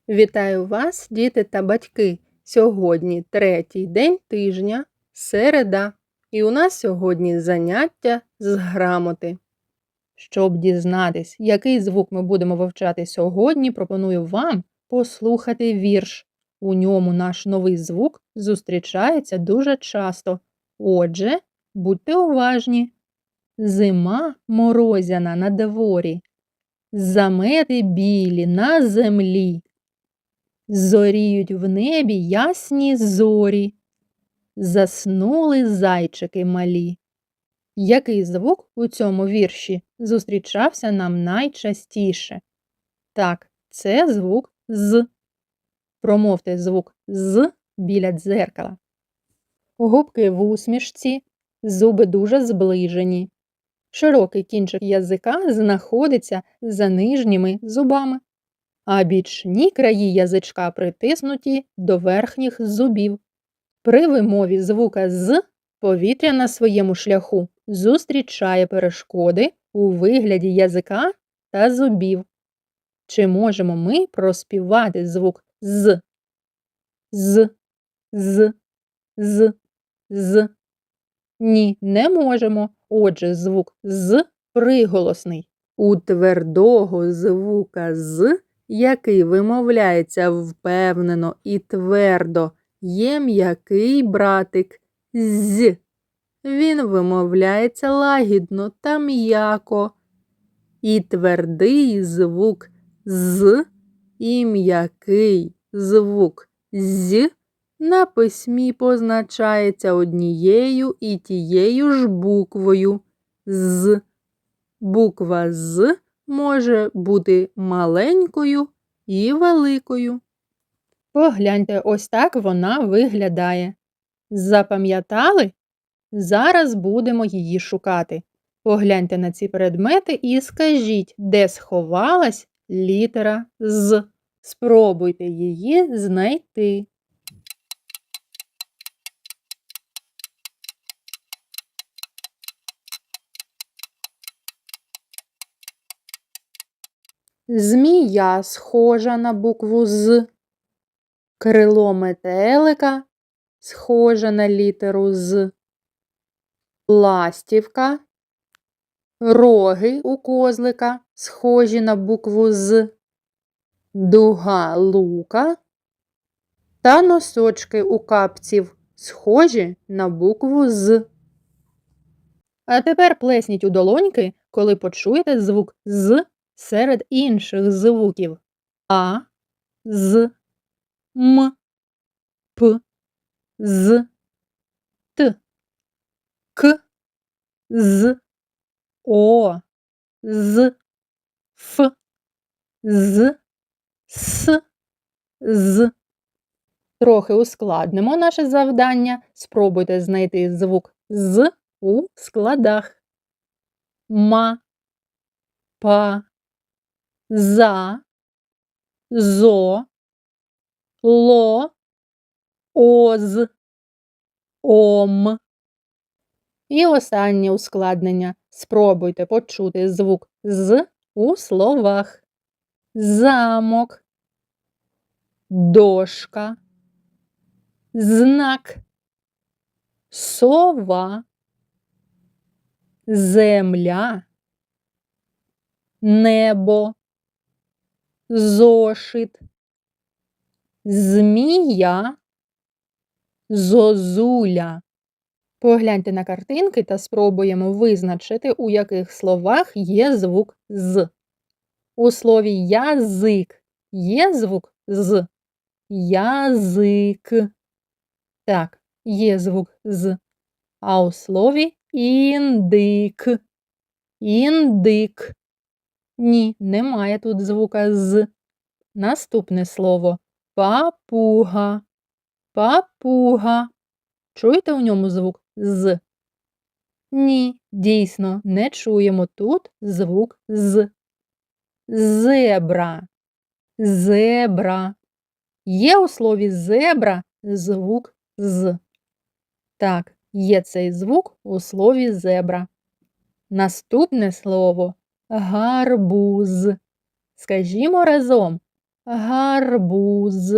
Вітаю вас, діти та батьки! Сьогодні третій день тижня, середа, і у нас сьогодні заняття з грамоти. Щоб дізнатись, який звук ми будемо вивчати сьогодні, пропоную вам послухати вірш. У ньому наш новий звук зустрічається дуже часто. Отже, будьте уважні. Зима морозяна на дворі, замети білі на землі. Зоріють в небі ясні зорі, заснули зайчики малі. Який звук у цьому вірші зустрічався нам найчастіше? Так, це звук «з». Промовте звук «з» біля дзеркала. Губки в усмішці, зуби дуже зближені. Широкий кінчик язика знаходиться за нижніми зубами, а бічні краї язичка притиснуті до верхніх зубів. При вимові звука «з» повітря на своєму шляху зустрічає перешкоди у вигляді язика та зубів. Чи можемо ми проспівати звук «з»? З, з, з, з. Ні, не можемо. Отже, звук «з» приголосний. У твердого звука «з», який вимовляється впевнено і твердо, є м'який братик «з». Він вимовляється лагідно та м'яко. І твердий звук «з» і м'який звук «з» на письмі позначається однією і тією ж буквою «з». Буква «з» може бути маленькою і великою. Погляньте, ось так вона виглядає. Запам'ятали? Зараз будемо її шукати. Погляньте на ці предмети і скажіть, де сховалась літера «з». Спробуйте її знайти. Змія схожа на букву «з». Крило метелика схоже на літеру «з». Ластівка. Роги у козлика схожі на букву «з». Дуга лука та носочки у капців схожі на букву «з». А тепер плесніть у долоньки, коли почуєте звук «з» серед інших звуків. А, з, м, п, з, т, к, з, о, з, ф, з, с, з. Трохи ускладнимо наше завдання. Спробуйте знайти звук «з» у складах. Ма, па, за, зо, ло, оз, ом. І останнє ускладнення. Спробуйте почути звук «з» у словах. Замок, дошка, знак, сова, земля, небо, зошит, змія, зозуля. Погляньте на картинки та спробуємо визначити, у яких словах є звук «з». У слові «язик» є звук «з». Язик. Так, є звук «з». А у слові індик. Індик. Ні, немає тут звука «з». Наступне слово папуга. Папуга. Чуєте у ньому звук «з»? Ні, дійсно, не чуємо тут звук «з». Зебра. Зебра. Є у слові «зебра» звук «з». Так, є цей звук у слові «зебра». Наступне слово – гарбуз. Скажімо разом. гарбуз.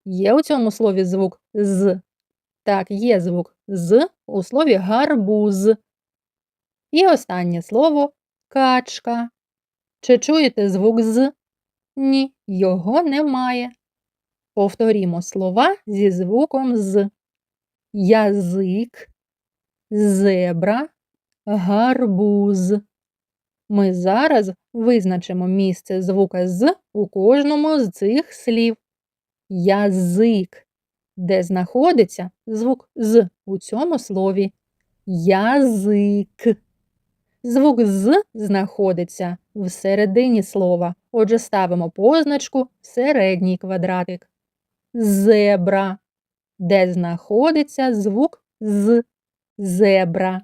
Є у цьому слові звук з? Так, є звук з у слові гарбуз. І останнє слово качка. Чи чуєте звук з? Ні, його немає. Повторімо слова зі звуком з. Язик, зебра, гарбуз. Ми зараз визначимо місце звука з у кожному з цих слів. Язик. Де знаходиться звук з у цьому слові? Язик. Звук з знаходиться всередині слова. Отже, ставимо позначку в середній квадратик. Зебра. Де знаходиться звук з? Зебра.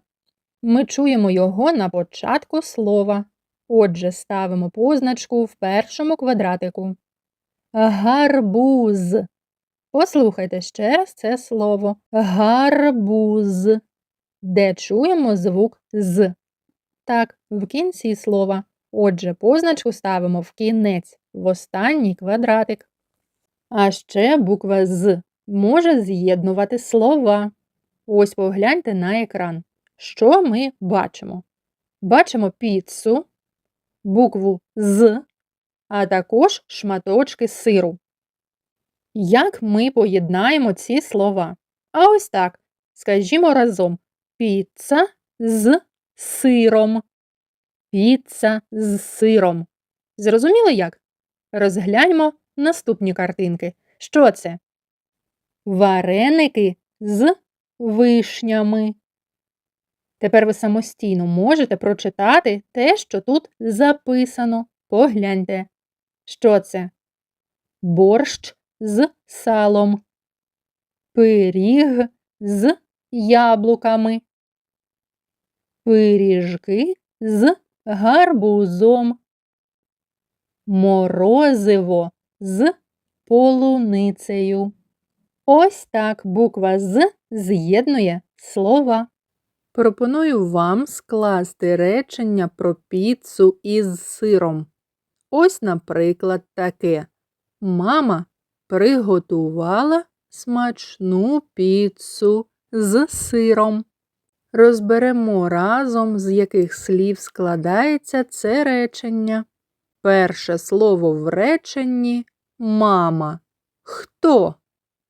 Ми чуємо його на початку слова. Отже, ставимо позначку в першому квадратику. Гарбуз. Послухайте ще раз це слово. Гарбуз. Де чуємо звук з? Так, в кінці слова. Отже, позначку ставимо в кінець, в останній квадратик. А ще буква з може з'єднувати слова. Ось погляньте на екран. Що ми бачимо? Бачимо піцу, букву з, а також шматочки сиру. Як ми поєднаємо ці слова? А ось так. Скажімо разом. Піца з сиром. Піца з сиром. Зрозуміли як? Розгляньмо наступні картинки. Що це? Вареники з вишнями. Тепер ви самостійно можете прочитати те, що тут записано. Погляньте. Що це? Борщ з салом. Пиріг з яблуками. Пиріжки з гарбузом. Морозиво з полуницею. Ось так буква з з'єднує слова. Пропоную вам скласти речення про піцу із сиром. Ось, наприклад, таке. Мама приготувала смачну піцу з сиром. Розберемо разом, з яких слів складається це речення. Перше слово в реченні – мама. Хто?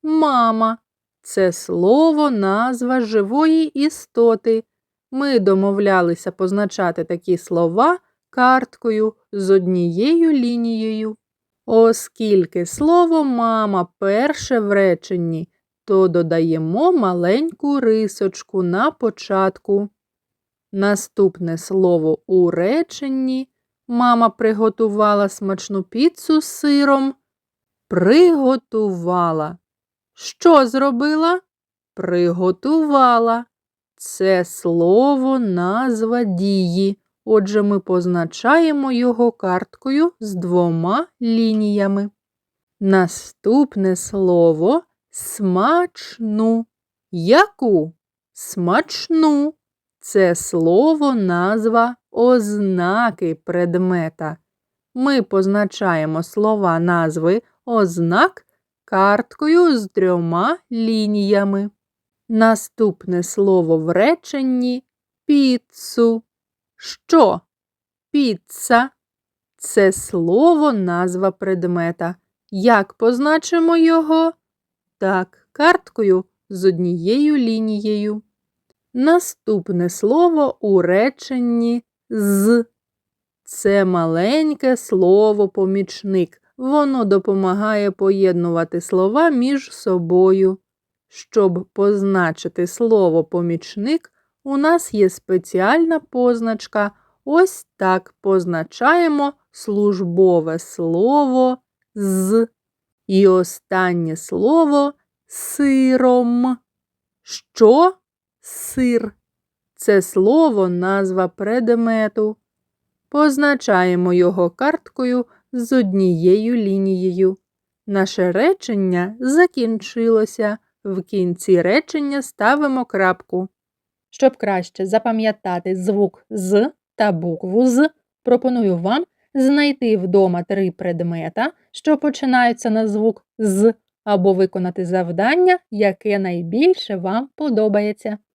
Мама. Це слово – назва живої істоти. Ми домовлялися позначати такі слова карткою з однією лінією. Оскільки слово «мама» перше в реченні, то додаємо маленьку рисочку на початку. Наступне слово у реченні «мама приготувала смачну піцу з сиром». Приготувала. Що зробила? Приготувала. Це слово – назва дії. Отже, ми позначаємо його карткою з двома лініями. Наступне слово – смачну. Яку? Смачну. Це слово – назва ознаки предмета. Ми позначаємо слова назви ознак карткою з трьома лініями. Наступне слово в реченні – піцу. Що? Піца. Це слово – назва предмета. Як позначимо його? Так, карткою з однією лінією. Наступне слово у реченні «з». Це маленьке слово-помічник. Воно допомагає поєднувати слова між собою. Щоб позначити слово-помічник, у нас є спеціальна позначка. Ось так позначаємо службове слово «з». І останнє слово «сиром». Що? Сир. Це слово – назва предмету. Позначаємо його карткою з однією лінією. Наше речення закінчилося. В кінці речення ставимо крапку. Щоб краще запам'ятати звук «з» та букву «з», пропоную вам знайти вдома 3 предмета, що починаються на звук «з», або виконати завдання, яке найбільше вам подобається.